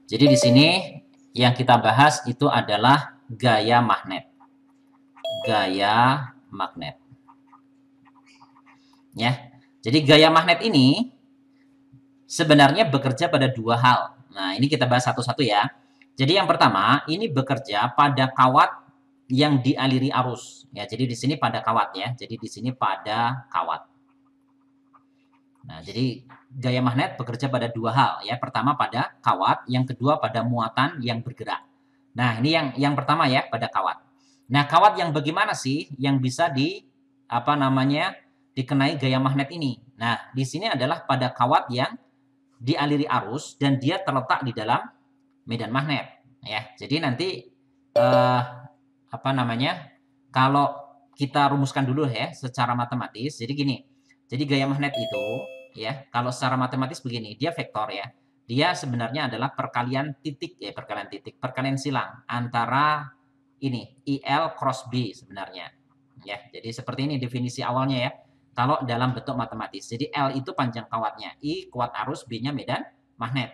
Jadi di sini yang kita bahas itu adalah gaya magnet. Gaya magnet. Ya. Jadi gaya magnet ini sebenarnya bekerja pada dua hal. Nah, ini kita bahas satu-satu ya. Jadi yang pertama, ini bekerja pada kawat yang dialiri arus. Ya, jadi di sini pada kawat ya. Jadi di sini pada kawat. Nah, jadi gaya magnet bekerja pada dua hal ya. Pertama pada kawat, yang kedua pada muatan yang bergerak. Nah, ini yang pertama ya, pada kawat. Nah, kawat yang bagaimana sih yang bisa dikenai gaya magnet ini? Nah, di sini adalah pada kawat yang dialiri arus dan dia terletak di dalam medan magnet ya. Jadi nanti eh, apa namanya? Kalau kita rumuskan dulu ya secara matematis. Jadi gini. Jadi gaya magnet itu ya, kalau secara matematis begini, dia vektor ya. Dia sebenarnya adalah perkalian silang antara ini IL cross B sebenarnya. Ya, jadi seperti ini definisi awalnya ya. Kalau dalam bentuk matematis. Jadi L itu panjang kawatnya, I kuat arus, B-nya medan magnet.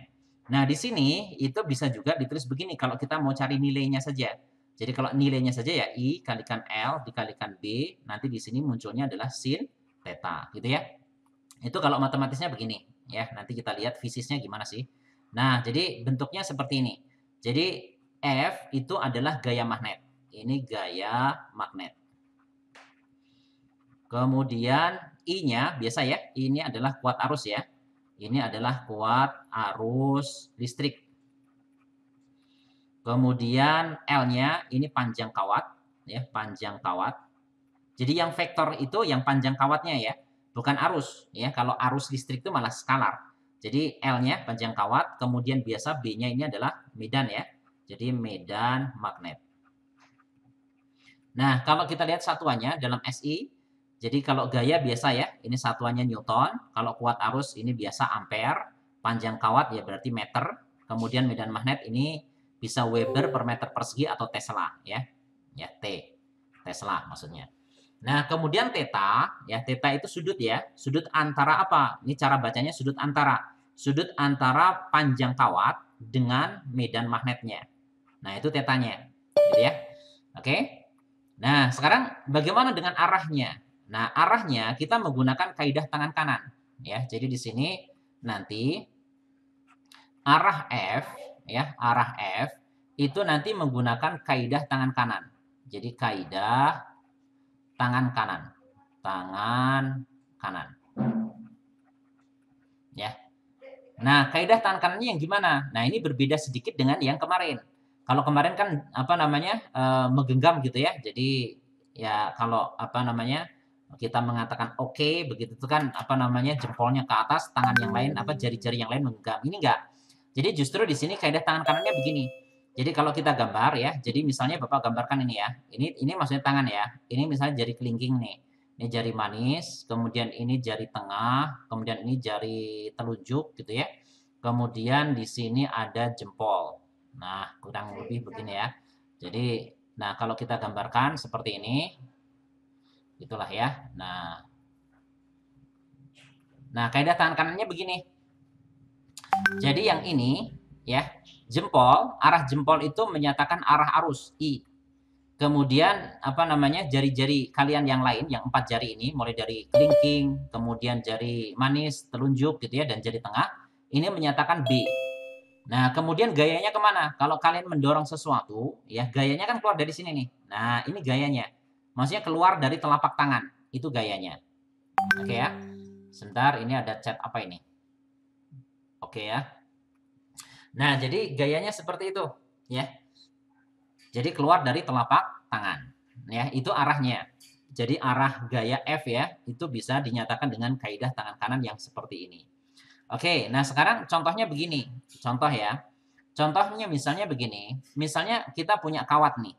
Nah, di sini itu bisa juga ditulis begini kalau kita mau cari nilainya saja. Jadi kalau nilainya saja ya I kalikan L dikalikan B, nanti di sini munculnya adalah sin theta, gitu ya. Itu kalau matematisnya begini, ya. Nanti kita lihat fisisnya gimana sih. Nah, jadi bentuknya seperti ini. Jadi F itu adalah gaya magnet. Ini gaya magnet. Kemudian I-nya biasa ya, I ini adalah kuat arus ya. Ini adalah kuat arus listrik. Kemudian L-nya ini panjang kawat ya, panjang kawat. Jadi yang vektor itu yang panjang kawatnya ya, bukan arus ya. Kalau arus listrik itu malah skalar. Jadi L-nya panjang kawat, kemudian biasa B-nya ini adalah medan ya. Jadi medan magnet. Nah, kalau kita lihat satuannya dalam SI, jadi kalau gaya biasa ya, ini satuannya Newton. Kalau kuat arus ini biasa ampere. Panjang kawat ya berarti meter. Kemudian medan magnet ini bisa Weber per meter persegi atau Tesla ya. Ya, T. Tesla maksudnya. Nah, kemudian theta, ya theta itu sudut ya. Sudut antara apa? Ini cara bacanya sudut antara. Sudut antara panjang kawat dengan medan magnetnya. Nah, itu tetanya. Gitu ya. Oke. Nah, sekarang bagaimana dengan arahnya? Nah, arahnya kita menggunakan kaidah tangan kanan. Ya, jadi di sini nanti arah F, ya, arah F itu nanti menggunakan kaidah tangan kanan. Jadi kaidah tangan kanan. Tangan kanan. Ya. Nah, kaidah tangan kanannya yang gimana? Nah, ini berbeda sedikit dengan yang kemarin. Kalau kemarin kan menggenggam gitu ya. Jadi ya kalau kita mengatakan oke, begitu itu kan jempolnya ke atas, tangan yang lain jari-jari yang lain menggenggam. Ini enggak. Jadi justru di sini kaidah tangan kanannya begini. Jadi kalau kita gambar ya, jadi misalnya Bapak gambarkan ini ya. Ini maksudnya tangan ya. Ini misalnya jari kelingking nih. Ini jari manis, kemudian ini jari tengah, kemudian ini jari telunjuk gitu ya. Kemudian di sini ada jempol. Nah, kurang lebih begini ya. Jadi, nah kalau kita gambarkan seperti ini, itulah ya. Nah kaidah tangan kanannya begini. Jadi yang ini ya, jempol, arah jempol itu menyatakan arah arus I. Kemudian jari-jari kalian yang lain, yang 4 jari ini, mulai dari kelingking, kemudian jari manis, telunjuk gitu ya, dan jari tengah, ini menyatakan B. Nah, kemudian gayanya kemana? Kalau kalian mendorong sesuatu, ya gayanya kan keluar dari sini nih. Nah, ini gayanya. Maksudnya keluar dari telapak tangan. Itu gayanya. Oke ya. Sebentar, ini ada chat apa ini? Oke ya. Nah, jadi gayanya seperti itu. Ya. Jadi keluar dari telapak tangan. Ya, itu arahnya. Jadi arah gaya F ya, itu bisa dinyatakan dengan kaidah tangan kanan yang seperti ini. Oke, nah sekarang contohnya begini. Contoh ya. Contohnya misalnya begini. Misalnya kita punya kawat nih.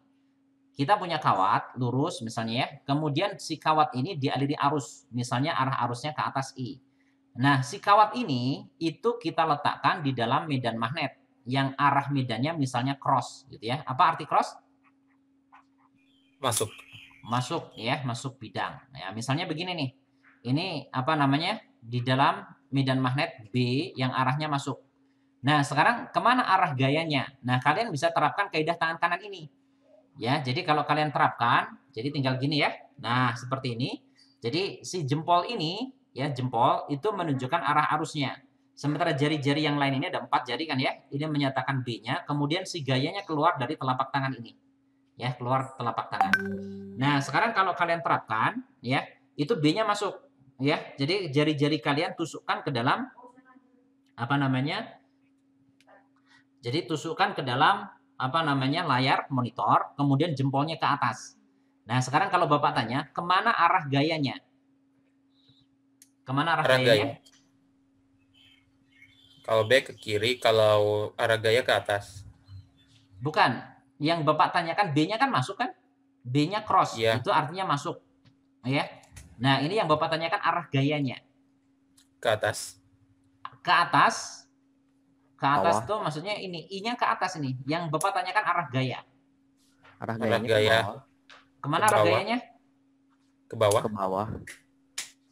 Kita punya kawat lurus misalnya ya. Kemudian si kawat ini dialiri arus. Misalnya arah arusnya ke atas I. Nah, si kawat ini itu kita letakkan di dalam medan magnet yang arah medannya misalnya cross gitu ya. Apa arti cross? Masuk. Masuk ya, masuk bidang. Ya, misalnya begini nih. Ini di dalam medan magnet B yang arahnya masuk. Nah, sekarang kemana arah gayanya? Nah, kalian bisa terapkan kaidah tangan kanan ini. Ya, jadi kalau kalian terapkan, jadi tinggal gini ya. Nah, seperti ini. Jadi si jempol ini, ya jempol itu menunjukkan arah arusnya. Sementara jari-jari yang lain ini ada 4 jari kan ya. Ini menyatakan B-nya. Kemudian si gayanya keluar dari telapak tangan ini. Ya, keluar telapak tangan. Nah, sekarang kalau kalian terapkan, ya, itu B-nya masuk. Ya, jadi jari-jari kalian tusukkan ke dalam apa namanya? Jadi tusukkan ke dalam apa namanya layar monitor, kemudian jempolnya ke atas. Nah, sekarang kalau Bapak tanya, kemana arah gayanya? Kemana arah gayanya? gaya. Kalau B ke kiri, kalau arah gaya ke atas. Bukan. Yang Bapak tanyakan B-nya kan masuk kan? B-nya cross, Iya, itu artinya masuk. Ya. Nah, ini yang Bapak tanyakan arah gayanya. ke atas. Ke atas. Ke atas Bawah. tuh maksudnya ini, I-nya ke atas ini. Yang Bapak tanyakan arah gaya. Arah Arah gayanya ke gaya bawah. Kemana ke arah bawah. gayanya? Ke bawah. Ke bawah.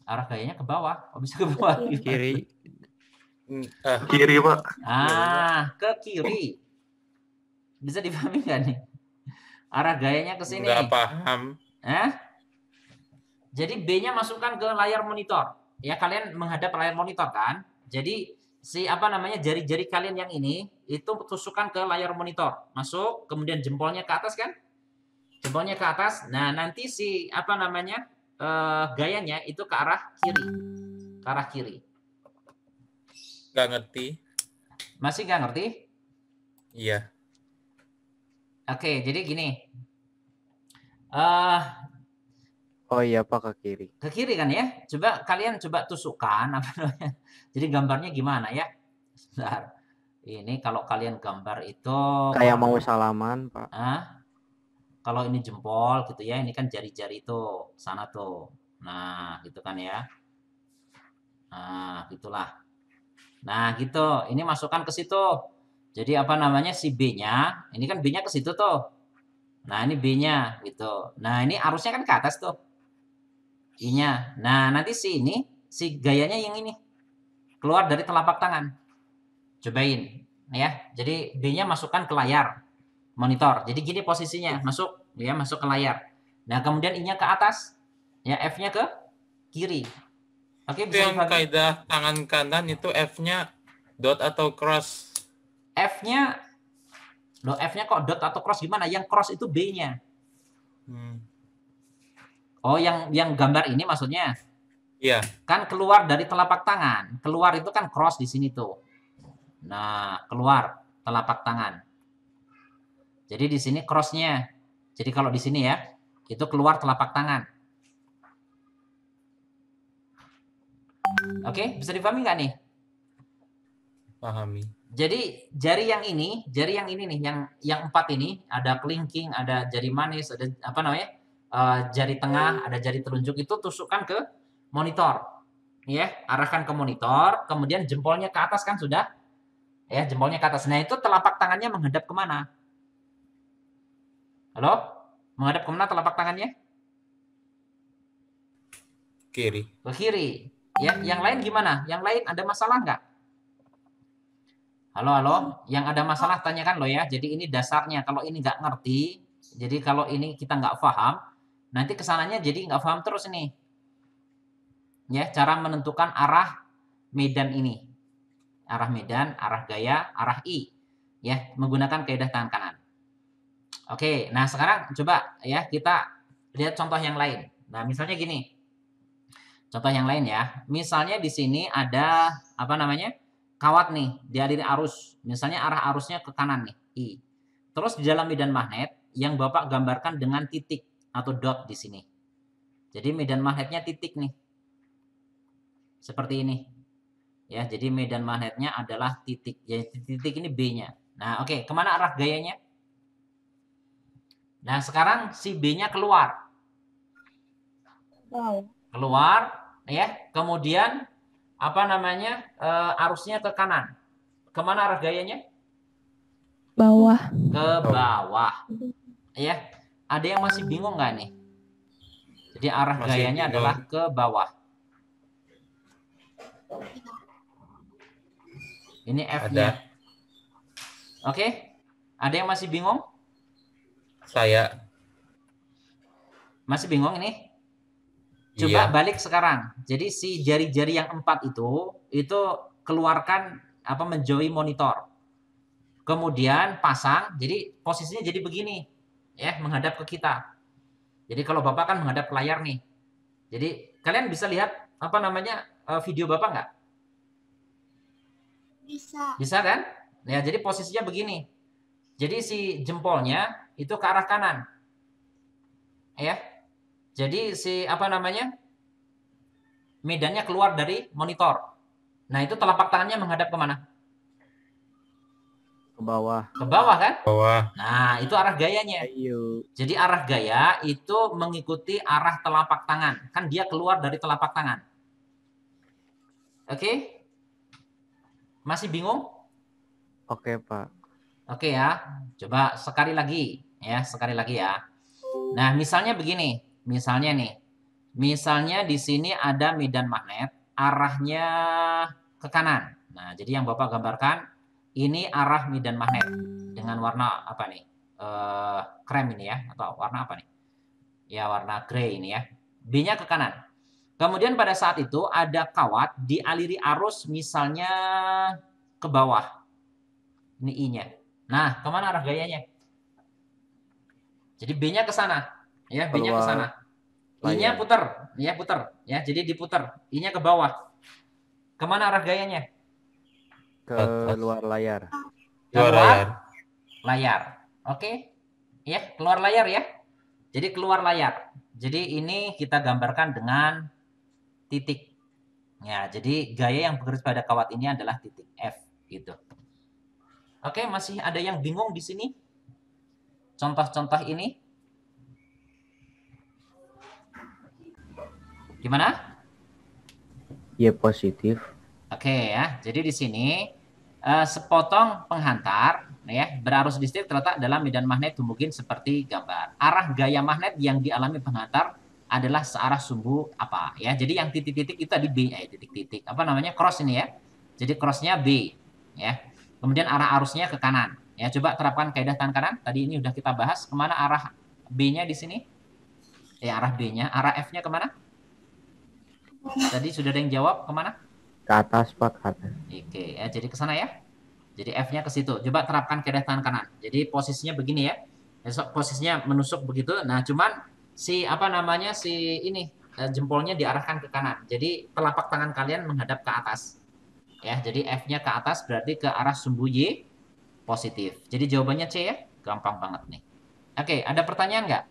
Arah gayanya ke bawah. Oh, bisa ke bawah. Kiri. Kiri, Pak. Ke kiri. Bisa dipahami nggak nih? Arah gayanya ke sini. Nggak paham. Jadi B-nya masukkan ke layar monitor. Ya, kalian menghadap layar monitor kan? Jadi si apa namanya jari-jari kalian yang ini itu tusukkan ke layar monitor. Masuk, kemudian jempolnya ke atas kan? Jempolnya ke atas. Nah, nanti si apa namanya gayanya itu ke arah kiri. Ke arah kiri. Nggak ngerti. Masih nggak ngerti? Iya. Oke, jadi gini. Oh iya Pak, ke kiri. Ke kiri kan ya? Coba kalian coba tusukkan apa namanya. Jadi gambarnya gimana ya? Sebentar. Ini kalau kalian gambar itu Kayak mau salaman Pak. kalau ini jempol gitu ya, ini kan jari-jari tuh sana tuh. Nah, gitu kan ya. Nah, gitulah. Nah, gitu. Ini masukkan ke situ. Jadi apa namanya si B-nya, ini kan B-nya ke situ tuh. Nah, ini B-nya gitu. Nah, ini arusnya kan ke atas tuh. I-nya. Nah, nanti si gayanya yang ini keluar dari telapak tangan. Cobain ya. Jadi B-nya masukkan ke layar monitor. Jadi gini posisinya, masuk ya, masuk ke layar. Nah, kemudian I-nya ke atas. Ya, F-nya ke kiri. Oke, Itu bisa yang dibagi. kaidah tangan kanan itu F-nya dot atau cross. F-nya F-nya kok dot atau cross gimana? Yang cross itu B-nya. Oh, yang gambar ini maksudnya? Iya. Kan keluar dari telapak tangan. Keluar itu kan cross di sini tuh. Nah, keluar telapak tangan. Jadi di sini cross-nya. Jadi kalau di sini ya, itu keluar telapak tangan. Oke, bisa dipahami nggak nih? Pahami. Jadi jari yang ini nih, yang 4 ini, ada kelingking, ada jari manis, ada apa namanya? Jari tengah, ada jari telunjuk itu tusukkan ke monitor. Ya, arahkan ke monitor, kemudian jempolnya ke atas kan sudah? Ya, jempolnya ke atas. Nah, itu telapak tangannya menghadap kemana? Halo? Menghadap kemana telapak tangannya? Kiri. Ke kiri. Ya, yang lain gimana? Yang lain ada masalah nggak? Halo? Yang ada masalah tanyakan lo ya. Jadi ini dasarnya. Kalau ini nggak ngerti, jadi kalau ini kita nggak paham, nanti kesananya jadi nggak paham terus ini. Ya, cara menentukan arah medan ini. Arah medan, arah gaya, arah I. Ya, menggunakan kaidah tangan kanan. Oke, nah sekarang coba ya kita lihat contoh yang lain. Nah, misalnya gini. Contoh yang lain ya. Misalnya di sini ada apa namanya? Kawat nih, dialiri arus. Misalnya arah arusnya ke kanan nih, I. Terus di dalam medan magnet yang Bapak gambarkan dengan titik atau dot di sini. Jadi medan magnetnya titik nih. Seperti ini. Ya, jadi medan magnetnya adalah titik. Ya, titik ini B-nya. Nah, oke, kemana arah gayanya? Nah, sekarang si B-nya keluar. Keluar, ya. Kemudian apa namanya? Arusnya ke kanan. Kemana arah gayanya? Bawah. Ke bawah. Ya. Ada yang masih bingung nggak nih? Jadi arah Masih gayanya bingung. adalah ke bawah. Ini F-nya. Oke? Ada yang masih bingung? Saya. Masih bingung ini? Coba Iya. balik sekarang. Jadi si jari-jari yang 4 itu keluarkan apa menjauhi monitor. Kemudian pasang, jadi posisinya jadi begini. Ya, menghadap ke kita. Jadi kalau Bapak kan menghadap ke layar nih. Jadi kalian bisa lihat apa namanya video Bapak nggak? Bisa. Bisa kan? Ya, jadi posisinya begini. Jadi si jempolnya itu ke arah kanan. Ya. Jadi si apa namanya? Medannya keluar dari monitor. Nah, itu telapak tangannya menghadap kemana? Ke bawah. Ke bawah kan? Bawah. Nah, itu arah gayanya. Ayo. Jadi arah gaya itu mengikuti arah telapak tangan. Kan dia keluar dari telapak tangan. Oke? Masih bingung? Oke, Pak. Oke ya. Coba sekali lagi. Ya, sekali lagi ya. Nah, misalnya begini. Misalnya nih. Misalnya di sini ada medan magnet. Arahnya ke kanan. Nah, jadi yang Bapak gambarkan. Ini arah medan magnet. Dengan warna apa nih? Krem ini ya. Atau warna apa nih? Ya, warna grey ini ya. B-nya ke kanan. Kemudian pada saat itu ada kawat dialiri arus misalnya ke bawah. Ini I-nya. Nah, kemana arah gayanya? Jadi B-nya ke sana. Ya, B-nya ke sana. I-nya putar. Ya, putar. Ya, jadi diputar. I-nya ke bawah. Kemana arah gayanya? Ke luar layar. Luar layar. Layar. Oke. Ya, keluar layar ya. Jadi keluar layar. Jadi ini kita gambarkan dengan titik. Ya, jadi gaya yang bekerja pada kawat ini adalah titik F gitu. Oke, masih ada yang bingung di sini? Contoh-contoh ini? Gimana? Y positif. Oke ya. Jadi di sini sepotong penghantar ya berarus listrik terletak dalam medan magnet homogin seperti gambar. Arah gaya magnet yang dialami penghantar adalah searah sumbu apa ya. Jadi yang titik-titik itu tadi B titik-titik. Apa namanya? Cross ini ya. Jadi crossnya B ya. Kemudian arah arusnya ke kanan. Ya, coba terapkan kaidah tangan kanan. Tadi ini udah kita bahas. Kemana arah B-nya di sini? Arah B-nya. Arah F-nya kemana? Tadi sudah ada yang jawab. Kemana? Ke atas, Pak. Ke atas. Oke, ya, jadi ke sana ya. Jadi F-nya ke situ. Coba terapkan kaidah tangan kanan. Jadi posisinya begini ya. Posisinya menusuk begitu. Nah, cuman si apa namanya si ini jempolnya diarahkan ke kanan. Jadi telapak tangan kalian menghadap ke atas. Ya, jadi F-nya ke atas berarti ke arah sumbu Y positif. Jadi jawabannya C ya. Gampang banget nih. Oke, ada pertanyaan nggak?